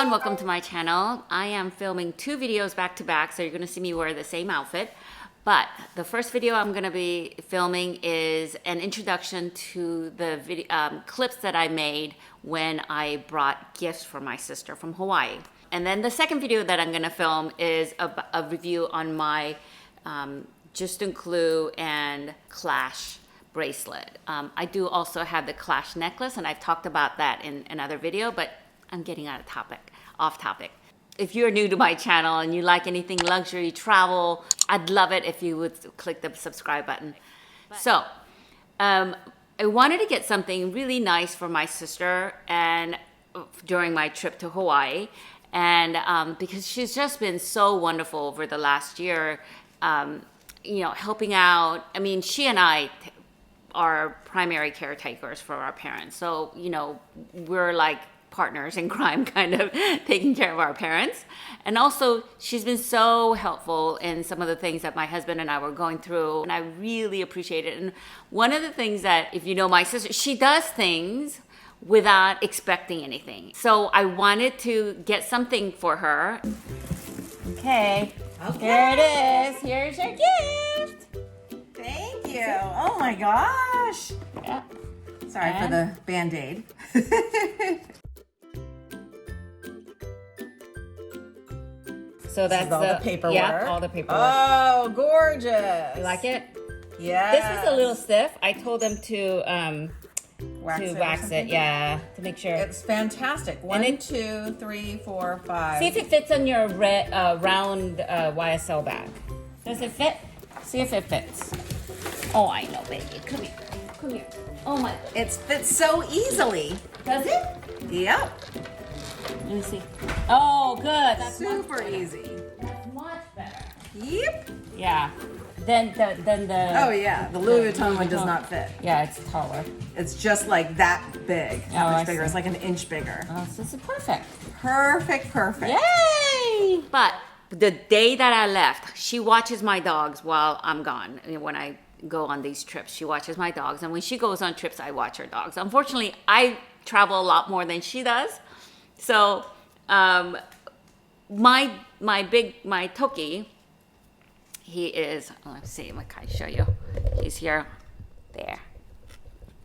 and welcome to my channel. I am filming 2 videos back to back, so you're gonna see me wear the same outfit. But the first video I'm gonna be filming is an introduction to the clips that I made when I brought gifts for my sister from Hawaii. And then the second video that I'm gonna film is a review on my Justin Clue and Clash bracelet. I do also have the Clash necklace, and I've talked about that in another video, but I'm getting off topic. If you're new to my channel and you like anything luxury travel, I'd love it if you would click the subscribe button. So, I wanted to get something really nice for my sister and during my trip to Hawaii, and because she's just been so wonderful over the last year, you know, helping out. I mean, she and I are primary caretakers for our parents, so you know, we're like partners in crime, kind of taking care of our parents. And also, she's been so helpful in some of the things that my husband and I were going through, and I really appreciate it. And one of the things that, if you know my sister, she does things without expecting anything. So I wanted to get something for her. Okay. Here it is. Here's your gift. Thank you. Oh my gosh. Yeah. Sorry for the Band-Aid. So that's all the paperwork. Yeah, all the paperwork. Oh, gorgeous. You like it? Yeah. This is a little stiff. I told them to wax it. Yeah, to make sure. It's fantastic. 1, 2, 3, 4, 5. See if it fits on your red, round YSL bag. Does it fit? See if it fits. Oh, I know, baby. Come here. Come here. Oh my God. It fits so easily. Does it? Yep. Let me see. Oh, good. That's super easy. That's much better. Yep. Yeah. Then the. Oh yeah, the Louis Vuitton one does not fit. Yeah, it's taller. It's just like that big. How much bigger? See. It's like an inch bigger. Oh, so this is perfect. Perfect. Yay! But the day that I left, she watches my dogs while I'm gone. When I go on these trips, she watches my dogs, and when she goes on trips, I watch her dogs. Unfortunately, I travel a lot more than she does, so my Toki, he is. Let's see. Can I show you? He's here.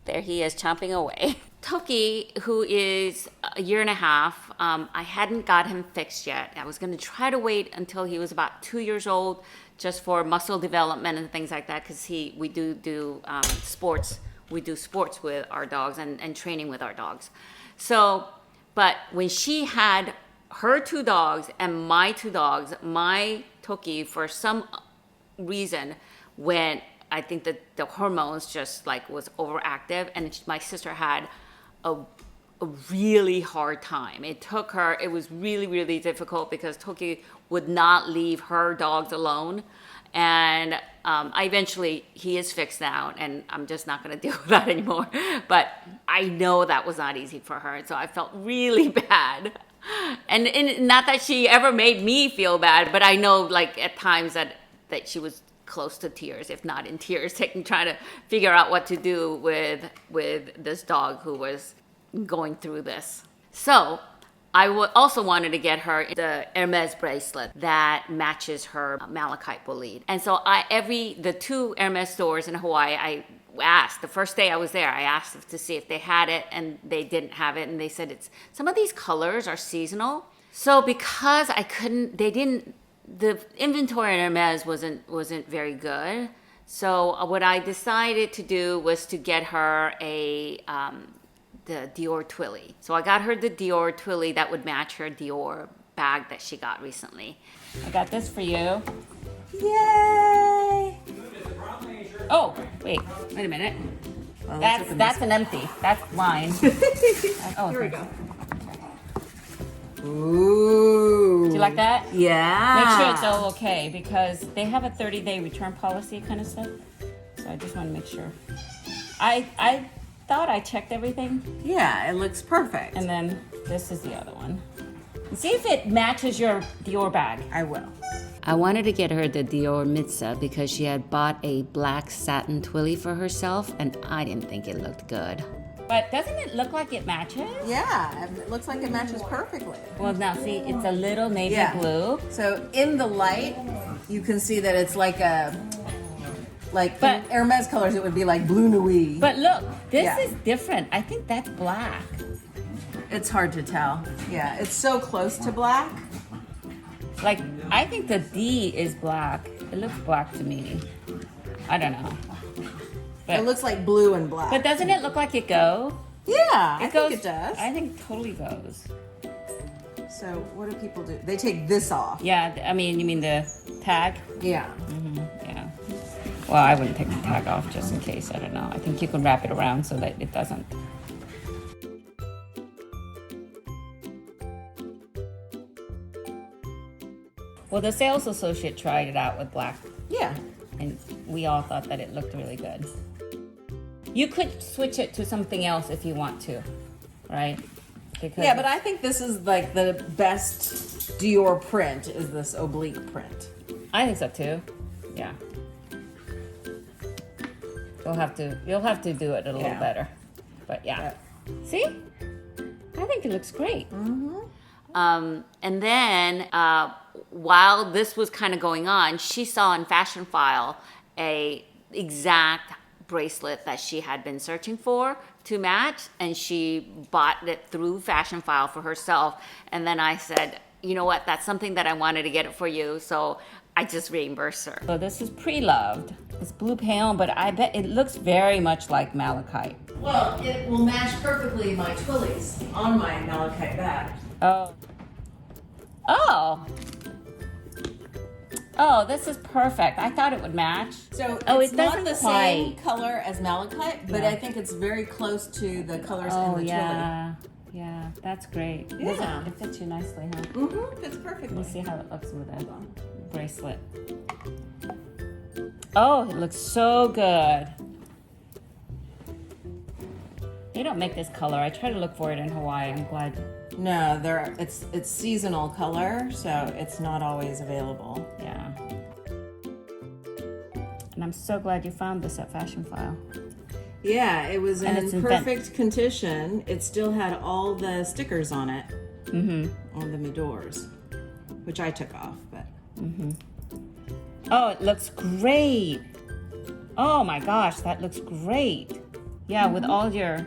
There he is, chomping away. Toki, who is a year and a half, I hadn't got him fixed yet. I was going to try to wait until he was about 2 years old, just for muscle development and things like that, because we do sports. We do sports with our dogs and training with our dogs. So, but when she had her 2 dogs and my 2 dogs, my Toki, for some reason, when I think that the hormones just like was overactive, and my sister had a really hard time. It took her, it was really, really difficult because Toki would not leave her dogs alone. And he is fixed now, and I'm just not going to deal with that anymore. But I know that was not easy for her, and so I felt really bad. And not that she ever made me feel bad, but I know like at times that she was close to tears, if not in tears, trying to figure out what to do with this dog who was going through this. So I also wanted to get her the Hermès bracelet that matches her malachite bolide. And so the 2 Hermès stores in Hawaii, I asked, the first day I was there, I asked to see if they had it, and they didn't have it. And they said some of these colors are seasonal. So because the inventory in Hermès wasn't very good. So what I decided to do was to get her the Dior Twilly. So I got her the Dior Twilly that would match her Dior bag that she got recently. I got this for you. Yay! Oh, wait a minute. Well, that's an empty. That's mine. Here we go. Ooh. Do you like that? Yeah. Make sure it's all okay, because they have a 30-day return policy kind of stuff. So I just want to make sure. I thought I checked everything. Yeah, it looks perfect. And then this is the other one. See if it matches your Dior bag. I will. I wanted to get her the Dior Mitza because she had bought a black satin Twilly for herself, and I didn't think it looked good. But doesn't it look like it matches? Yeah, it looks like it matches perfectly. Well, now see, it's a little navy Yeah. blue. So in the light, you can see that it's like But- in Hermès colors, it would be like blue nuit. But look, this Yeah. is different. I think that's black. It's hard to tell. Yeah, it's so close to black. Like, I think the D is black. It looks black to me. I don't know. It looks like blue and black. But doesn't it look like it goes? Yeah, I goes, think it does. I think it totally goes. So what do people do? They take this off. Yeah, I mean, you mean the tag? Yeah. Yeah. Well, I wouldn't take the tag off just in case. I don't know. I think you can wrap it around so that it doesn't. Well, the sales associate tried it out with black, Yeah. and we all thought that it looked really good. You could switch it to something else if you want to, right? Because Yeah, but I think this is like the best Dior print is this oblique print. I think so too. Yeah. You'll have to do it a little Yeah. better. But yeah. See? I think it looks great. And then while this was kind of going on, she saw on Fashion File a exact bracelet that she had been searching for to match, and she bought it through Fashion File for herself. And then I said, you know what, that's something that I wanted to get it for you, so I just reimbursed her. So this is pre-loved. It's blue pale, but I bet it looks very much like malachite. Well, it will match perfectly my twillies on my malachite bag. Oh. Oh. Oh, this is perfect. I thought it would match. So Oh, it's it not doesn't the same quite. color as malachite, but Yeah. I think it's very close to the colors in Oh, the yeah. Yeah, that's great. Does Yeah. It fits you nicely, huh? twilly. Mm-hmm. Fits perfectly. Let me see how it looks with a bracelet. Oh, it looks so good. They don't make this color. I try to look for it in Hawaii. I'm glad. No, it's seasonal color, so it's not always available. Yeah. And I'm so glad you found this at Fashion File. Yeah, it was And it's in in perfect condition. It still had all the stickers on it, on the Midors, which I took off. But Oh, it looks great. Oh my gosh, that looks great. Yeah, with all your,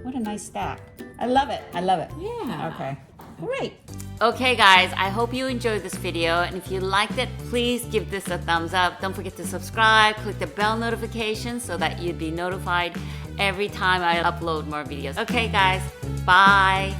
what a nice stack. I love it. I love it. yeah, Okay, great. Okay guys, I hope you enjoyed this video, and if you liked it, please give this a thumbs up. Don't forget to subscribe, click the bell notification so that you'd be notified every time I upload more videos. Okay guys, bye.